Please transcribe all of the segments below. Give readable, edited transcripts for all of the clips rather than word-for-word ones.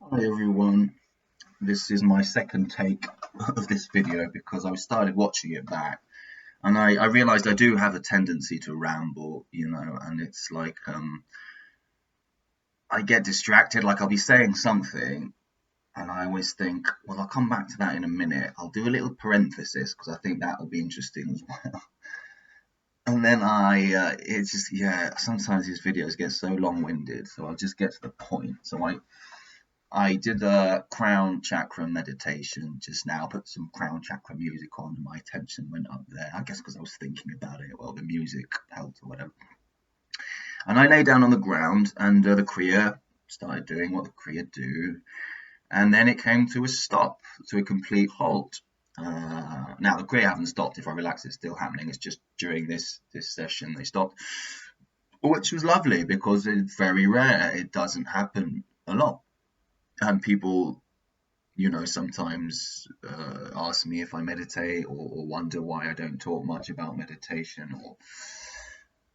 Hi everyone, this is my second take of this video because I started watching it back and I realized I do have a tendency to ramble, and it's like I get distracted, like I'll be saying something and I always think, well, I'll come back to that in a minute. I'll do a little parenthesis because I think that'll be interesting as well. And then it's just, yeah, sometimes these videos get so long-winded, so I'll just get to the point. I did a crown chakra meditation just now, put some crown chakra music on, and my attention went up there. I guess because I was thinking about it. Well, the music helped or whatever. And I lay down on the ground, and the Kriya started doing what the Kriya do. And then it came to a stop, to a complete halt. Now, the Kriya haven't stopped. If I relax, it's still happening. It's just during this session they stopped, which was lovely because it's very rare. It doesn't happen a lot. And people sometimes ask me if I meditate or wonder why I don't talk much about meditation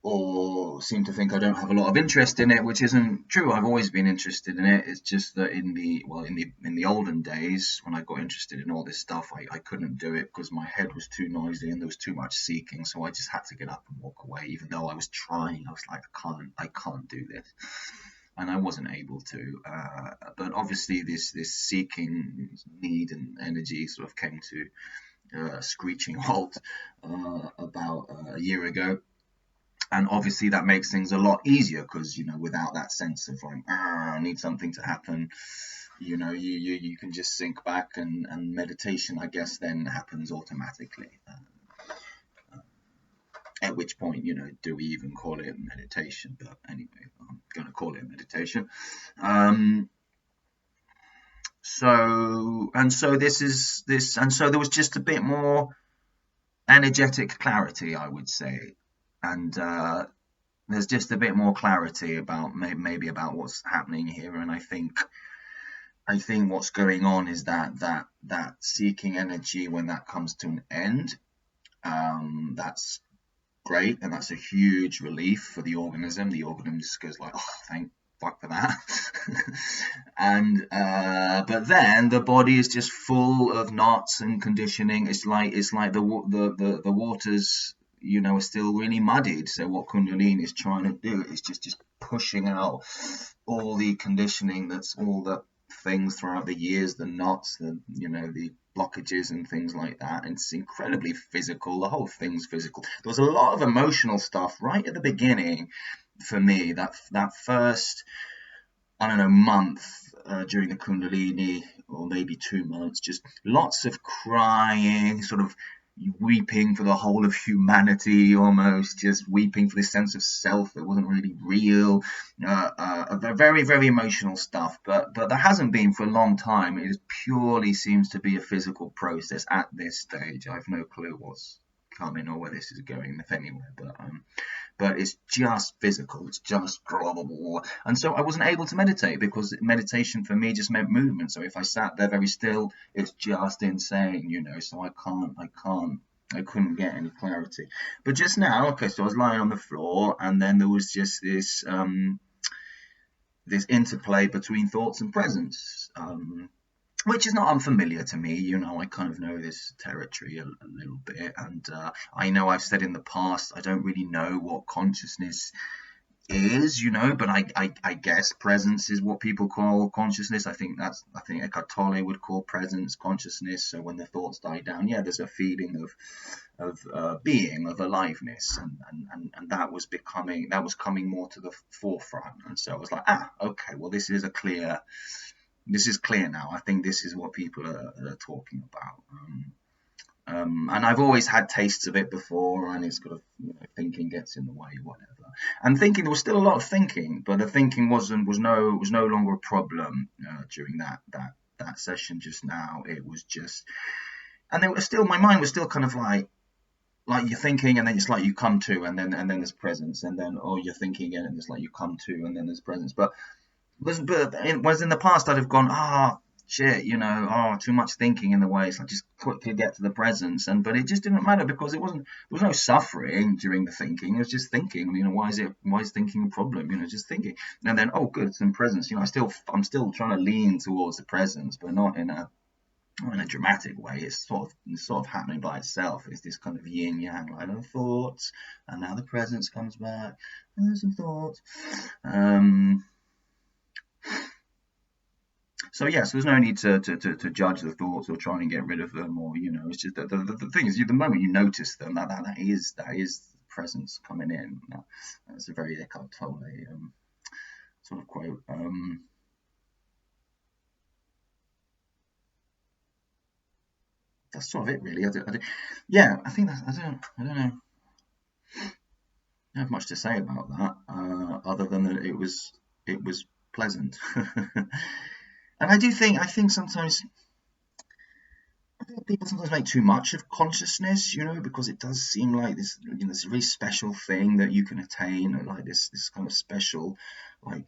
or seem to think I don't have a lot of interest in it, which isn't true. I've always been interested in it. It's just that in the olden days when I got interested in all this stuff, I couldn't do it because my head was too noisy and there was too much seeking. So I just had to get up and walk away, even though I was trying. I was like, I can't do this. And I wasn't able to. But obviously, this seeking need and energy sort of came to a screeching halt about a year ago. And obviously, that makes things a lot easier because without that sense of like, I need something to happen, you can just sink back and meditation, I guess, then happens automatically. At which point, do we even call it meditation? But anyway, I'm going to call it meditation. So this is this, and so there was just a bit more energetic clarity, I would say, and there's just a bit more clarity about maybe about what's happening here, and I think what's going on is that seeking energy, when that comes to an end, that's great, and that's a huge relief for the organism. The organism just goes like, oh, thank fuck for that. And but then the body is just full of knots and conditioning. It's like the waters, are still really muddied. So what Kundalini is trying to do is just pushing out all the conditioning, that's all the things throughout the years, the knots, the blockages and things like that. And it's incredibly physical. The whole thing's physical. There was a lot of emotional stuff right at the beginning for me. That first, I don't know, month during the Kundalini, or maybe 2 months, just lots of crying, sort of weeping for the whole of humanity, almost just weeping for this sense of self that wasn't really real. Very, very emotional stuff, but there hasn't been for a long time. It purely seems to be a physical process at this stage. I've no clue what's coming or where this is going, if anywhere, but it's just physical. It's just and so I wasn't able to meditate because meditation for me just meant movement. So if I sat there very still, it's just insane, so I couldn't get any clarity. But just now, okay, so I was lying on the floor, and then there was just this interplay between thoughts and presence, which is not unfamiliar to me. I kind of know this territory a little bit, and I know I've said in the past I don't really know what consciousness is, but I guess presence is what people call consciousness. I think Eckhart Tolle would call presence consciousness. So when the thoughts die down, yeah, there's a feeling of being, of aliveness, and that was coming more to the forefront. And so I was like, okay, well, this is clear now. I think this is what people are talking about. And I've always had tastes of it before, and it's kind of, thinking gets in the way, whatever. And thinking, there was still a lot of thinking, but the thinking was no longer a problem during that session just now. It was just, and there was still, my mind was still kind of like you're thinking, and then it's like you come to, and then there's presence, and then you're thinking again, and it's like you come to, and then there's presence. But whereas in the past I'd have gone, shit, too much thinking in the way. It's like just quickly get to the presence. But it just didn't matter because there was no suffering during the thinking. It was just thinking. Why is thinking a problem? Just thinking. And then, oh, good, it's in presence. I'm still trying to lean towards the presence, but not in a dramatic way. It's sort of happening by itself. It's this kind of yin yang, like thoughts, and now the presence comes back, and there's some thoughts. So yes, there's no need to judge the thoughts or try and get rid of them, or it's just that the thing is, the moment you notice them, that is presence coming in. That's a very Eckhart Tolle sort of quote. That's sort of it, really. Yeah, I think I don't know. I don't have much to say about that, other than that it was pleasant. And I think sometimes people sometimes make too much of consciousness, because it does seem like this, this really special thing that you can attain, or like this kind of special, like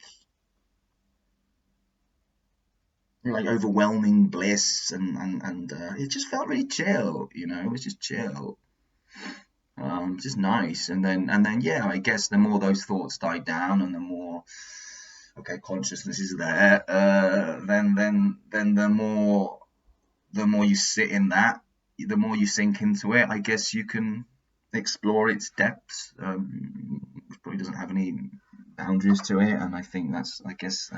overwhelming bliss, and it just felt really chill, it was just chill, just nice. And then yeah, I guess the more those thoughts die down, and the more consciousness is there, then the more you sit in that, the more you sink into it, I guess you can explore its depths, which probably doesn't have any boundaries to it. And I think that's, I guess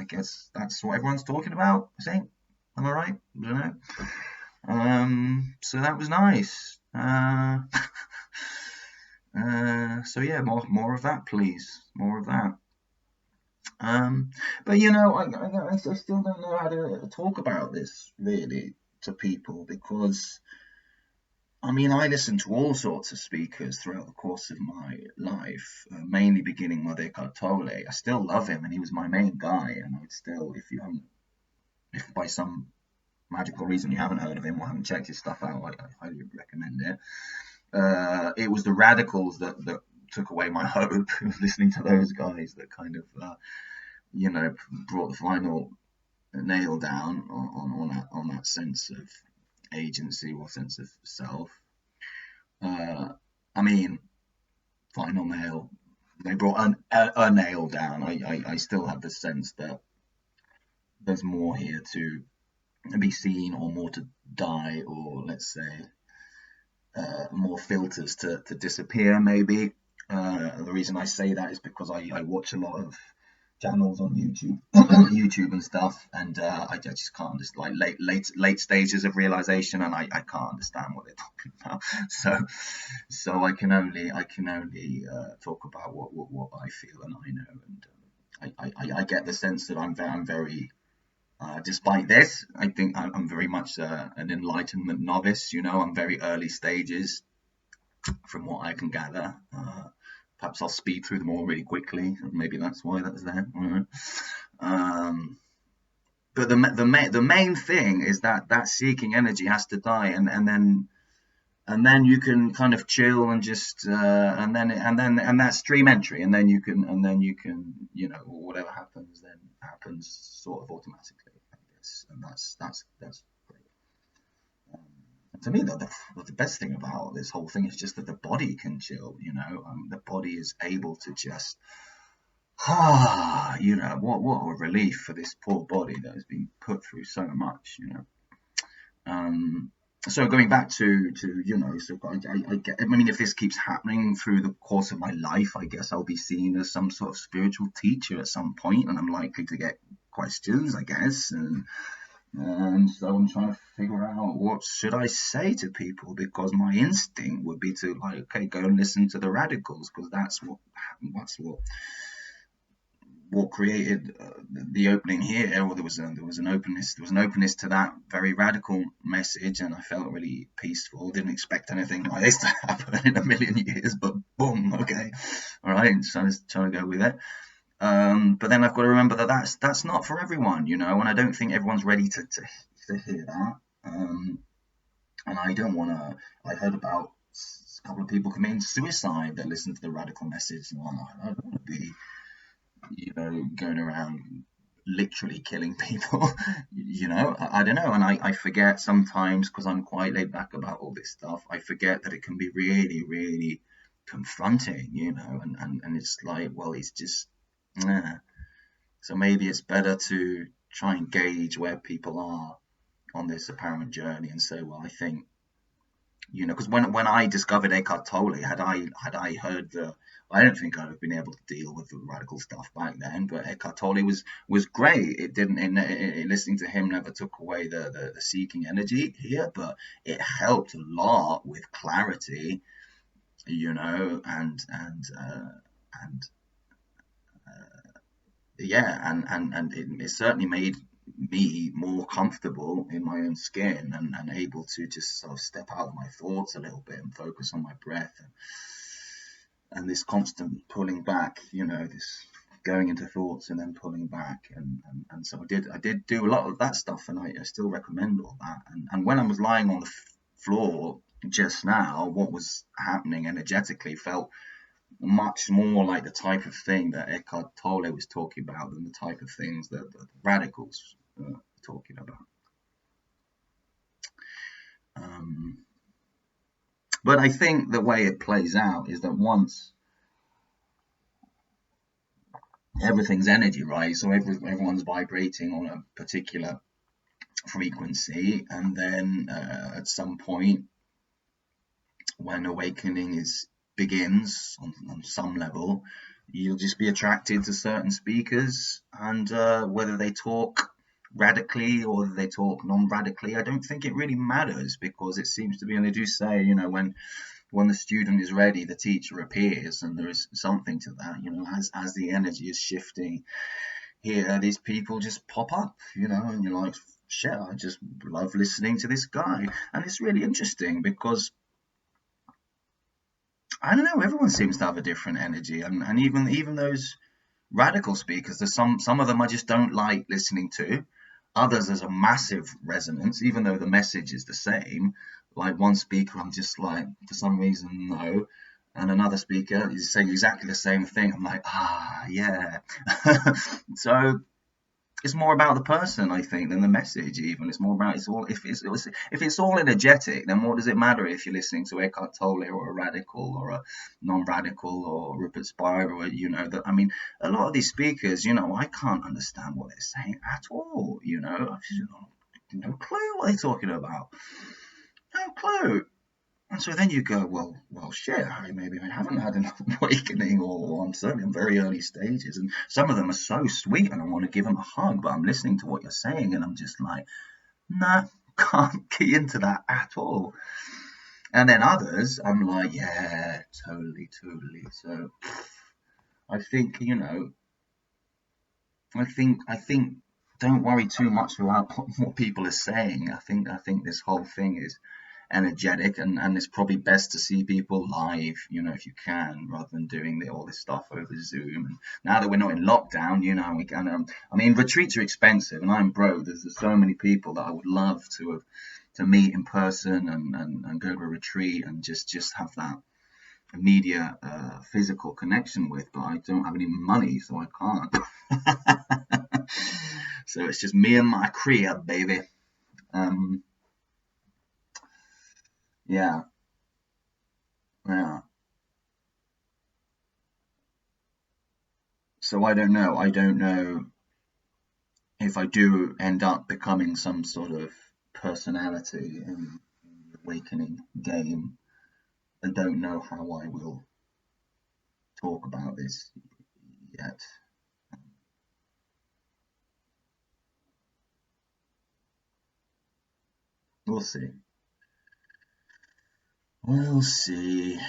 that's what everyone's talking about, I think. Am I right? I don't know. So that was nice. So yeah, more of that, please. More of that. But I still don't know how to talk about this really to people, because I listen to all sorts of speakers throughout the course of my life, mainly beginning with Eckhart Tolle. I still love him, and he was my main guy. And I would still, if by some magical reason you haven't heard of him or haven't checked his stuff out, I highly recommend it. It was the radicals that took away my hope. Listening to those guys that kind of brought the final nail down on that sense of agency or sense of self. Final nail. They brought a nail down. I still have the sense that there's more here to be seen, or more to die, or let's say more filters to disappear, maybe. The reason I say that is because I watch a lot of channels on YouTube and stuff, and I just can't understand, like late stages of realization, and I can't understand what they're talking about. So I can only talk about what I feel and I know, and I get the sense that I'm very despite this, I think I'm very much an enlightenment novice. I'm very early stages from what I can gather. Perhaps I'll speed through them all really quickly. Maybe that's why that's there. But the main thing is that seeking energy has to die, and then you can kind of chill and just and that's stream entry, and then you can whatever happens then happens sort of automatically, I guess, and that's great. To me, the best thing about this whole thing is just that the body can chill. The body is able to just what a relief for this poor body that has been put through so much. So going back to so I get. If this keeps happening through the course of my life, I guess I'll be seen as some sort of spiritual teacher at some point, and I'm likely to get questions, I guess, and so I'm trying to figure out what should I say to people, because my instinct would be to go and listen to the radicals, because that's what created the opening here, or there was an openness to that very radical message, and I felt really peaceful. Didn't expect anything like this to happen in a million years, but boom, okay, all right. So I was trying to go with it. But then I've got to remember that that's not for everyone, and I don't think everyone's ready to hear that. And I don't want to. I heard about a couple of people committing suicide that listened to the radical message, and I don't want to be, going around literally killing people. I don't know. And I forget sometimes, because I'm quite laid back about all this stuff, I forget that it can be really, really confronting, and it's like, well, it's just, nah. So maybe it's better to try and gauge where people are on this apparent journey and say, well, I think, because when I discovered Eckhart Tolle, had I heard I don't think I'd have been able to deal with the radical stuff back then. But Eckhart Tolle was great. It didn't. Listening to him never took away the seeking energy here, but it helped a lot with clarity, and yeah, and it certainly made me more comfortable in my own skin, and able to just sort of step out of my thoughts a little bit and focus on my breath, and this constant pulling back, this going into thoughts and then pulling back, and so I did do a lot of that stuff, and I still recommend all that. And when I was lying on the floor just now, what was happening energetically felt much more like the type of thing that Eckhart Tolle was talking about than the type of things that the radicals are talking about. But I think the way it plays out is that once everything's energy, right? So everyone's vibrating on a particular frequency, and then at some point, when awakening begins on some level, you'll just be attracted to certain speakers, and whether they talk radically or they talk non-radically, I don't think it really matters, because it seems to be, and they do say, when the student is ready, the teacher appears, and there is something to that, as the energy is shifting here, these people just pop up, and you're like, shit, I just love listening to this guy. And it's really interesting because, I don't know, everyone seems to have a different energy, and even those radical speakers, there's some of them I just don't like listening to. Others, there's a massive resonance, even though the message is the same. Like one speaker, I'm just like, for some reason, no. And another speaker is saying exactly the same thing. I'm like, yeah. So it's more about the person, I think, than the message. Even it's more about, if it's all energetic, then what does it matter if you're listening to Eckhart Tolle or a radical or a non-radical or Rupert Spira, or that. I mean, a lot of these speakers, I can't understand what they're saying at all. I've just no clue what they're talking about. No clue. And so then you go, well, shit, maybe I haven't had enough awakening, or I'm certainly in very early stages. And some of them are so sweet, and I want to give them a hug, but I'm listening to what you're saying, and I'm just like, nah, can't key into that at all. And then others, I'm like, yeah, totally. So I think, I think don't worry too much about what people are saying. I think this whole thing is energetic, and it's probably best to see people live, if you can, rather than doing all this stuff over Zoom. And now that we're not in lockdown, we can. I mean, retreats are expensive, and I'm broke. There's so many people that I would love to meet in person and go to a retreat and just have that immediate physical connection with, but I don't have any money, so I can't. So it's just me and my Kriya, baby. Yeah. So I don't know. I don't know if I do end up becoming some sort of personality in the awakening game. I don't know how I will talk about this yet. We'll see. We'll see.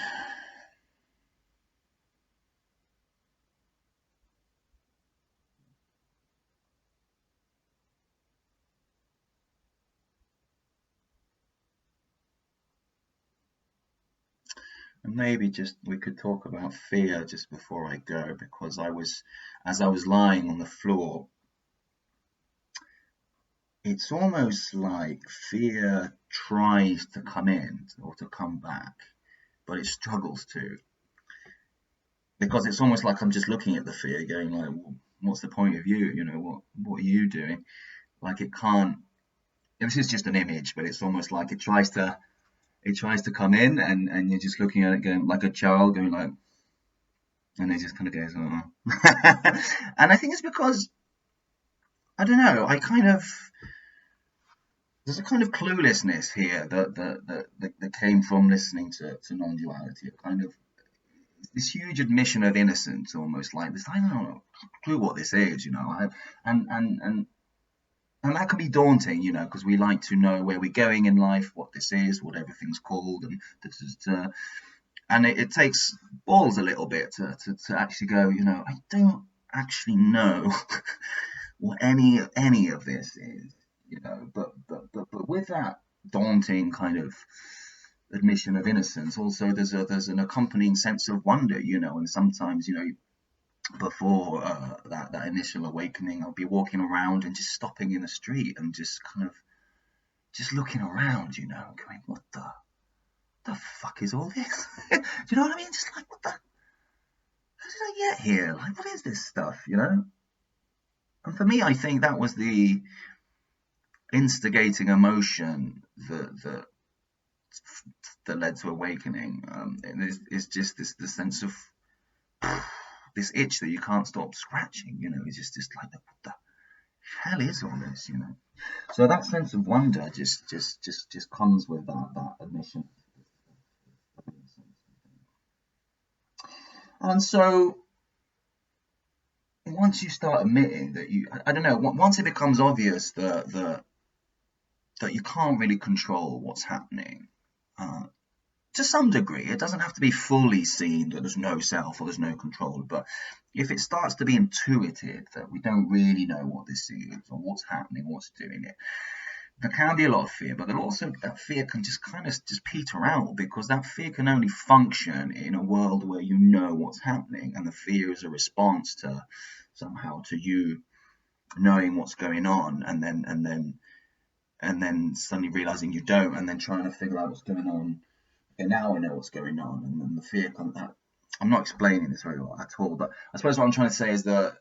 And maybe just we could talk about fear just before I go, because as I was lying on the floor, it's almost like fear tries to come in or to come back, but it struggles to, because it's almost like I'm just looking at the fear going like, well, what's the point of you? You know, what are you doing? Like it can't. This is just an image, but it's almost like it tries to come in, and you're just looking at it going like a child going like, and it just kind of goes, oh. And I think it's because I don't know. There's a kind of cluelessness here that came from listening to non-duality. A kind of this huge admission of innocence, almost like this. I don't know, clue what this is, you know. And and and and that can be daunting, you know, because we like to know where we're going in life, what this is, what everything's called, and it takes balls a little bit to actually go, you know, I don't actually know what any of this is, you know, but with that daunting kind of admission of innocence, also there's an accompanying sense of wonder, you know, and sometimes, you know, before that initial awakening, I'll be walking around and just stopping in the street and just kind of just looking around, you know, going, what the fuck is all this? Do you know what I mean? Just like, what the? How did I get here? Like, what is this stuff? You know? And for me, I think that was the instigating emotion that led to awakening. It's just the sense of this itch that you can't stop scratching. You know, it's just like, what the hell is all this? You know? So that sense of wonder just comes with that admission. And so once you start admitting that I don't know, once it becomes obvious that you can't really control what's happening, to some degree, it doesn't have to be fully seen that there's no self or there's no control, but if it starts to be intuitive that we don't really know what this is or what's happening, what's doing it, there can be a lot of fear, but then also that fear can just kind of just peter out, because that fear can only function in a world where you know what's happening, and the fear is a response to somehow to you knowing what's going on, and then suddenly realizing you don't, and then trying to figure out what's going on. And now I know what's going on, and then the fear comes out. I'm not explaining this very well at all, but I suppose what I'm trying to say is that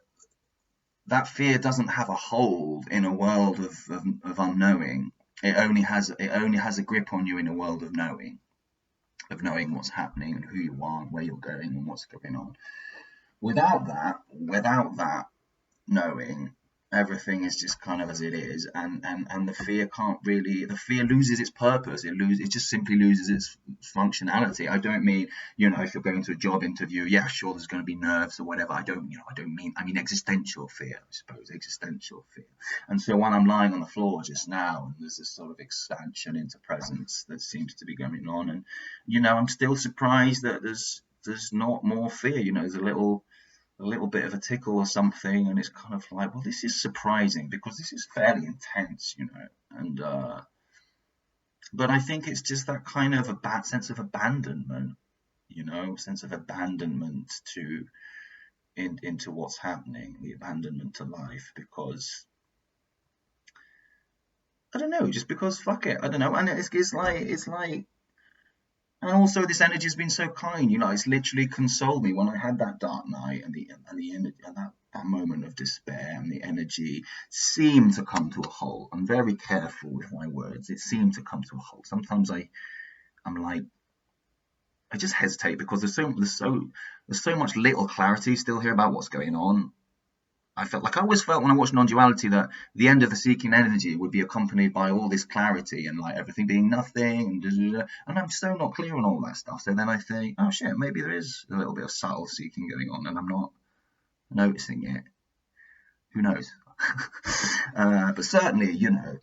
fear doesn't have a hold in a world of unknowing. It only has a grip on you in a world of knowing what's happening and who you are and where you're going and what's going on. Without that knowing, everything is just kind of as it is, and the fear loses its purpose. It just simply loses its functionality. I don't mean, you know, if you're going to a job interview, yeah, sure, there's going to be nerves or whatever. I mean existential fear, I suppose, existential fear. And so when I'm lying on the floor just now, and there's this sort of expansion into presence that seems to be going on, and you know, I'm still surprised that there's not more fear. You know, there's a little bit of a tickle or something, and it's kind of like, well, this is surprising because this is fairly intense, you know. And but I think it's just that kind of a bad sense of abandonment, you know, sense of abandonment into what's happening, the abandonment to life, because I don't know, just because fuck it, I don't know. And it's like. And also, this energy has been so kind, you know. It's literally consoled me when I had that dark night and that moment of despair, and the energy seemed to come to a halt. I'm very careful with my words. It seemed to come to a halt. Sometimes I'm like, I just hesitate because there's so much little clarity still here about what's going on. I always felt when I watched non-duality that the end of the seeking energy would be accompanied by all this clarity and like everything being nothing, and I'm so not clear on all that stuff. So then I think, oh shit, maybe there is a little bit of subtle seeking going on, and I'm not noticing it. Who knows? But certainly, you know,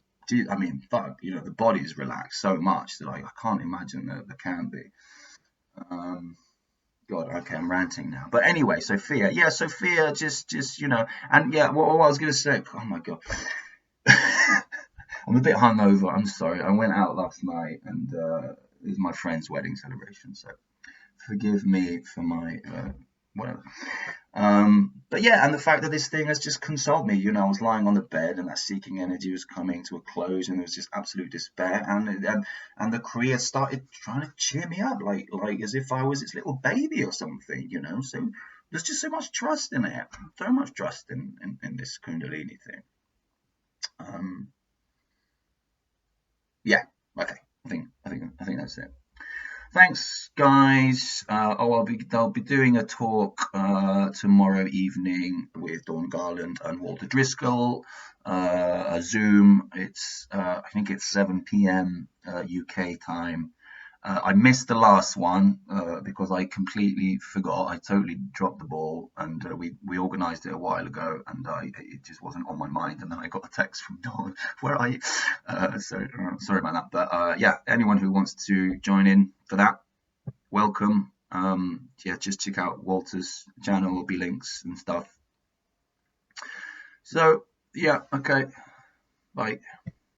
I mean, fuck, you know, the body's relaxed so much that I can't imagine that there can be. God, okay, I'm ranting now. But anyway, so fear, just you know, and yeah, what I was gonna say. Oh my God, I'm a bit hungover. I'm sorry. I went out last night, and it was my friend's wedding celebration, so forgive me for my whatever. But yeah, and the fact that this thing has just consoled me. You know, I was lying on the bed, and that seeking energy was coming to a close, and there was just absolute despair. And the Kriya started trying to cheer me up, like as if I was its little baby or something. You know, so there's just so much trust in it, so much trust in this Kundalini thing. Yeah, okay. I think that's it. Thanks, guys. I'll be doing a talk tomorrow evening with Dawn Garland and Walter Driscoll. A Zoom. I think it's 7 p.m. UK time. I missed the last one because I completely forgot. I totally dropped the ball, and we organised it a while ago, and it just wasn't on my mind. And then I got a text from Dawn, "Where are you?" So sorry about that. But yeah, anyone who wants to join in for that, welcome. Yeah, just check out Walter's channel. There'll be links and stuff. So yeah, okay, bye.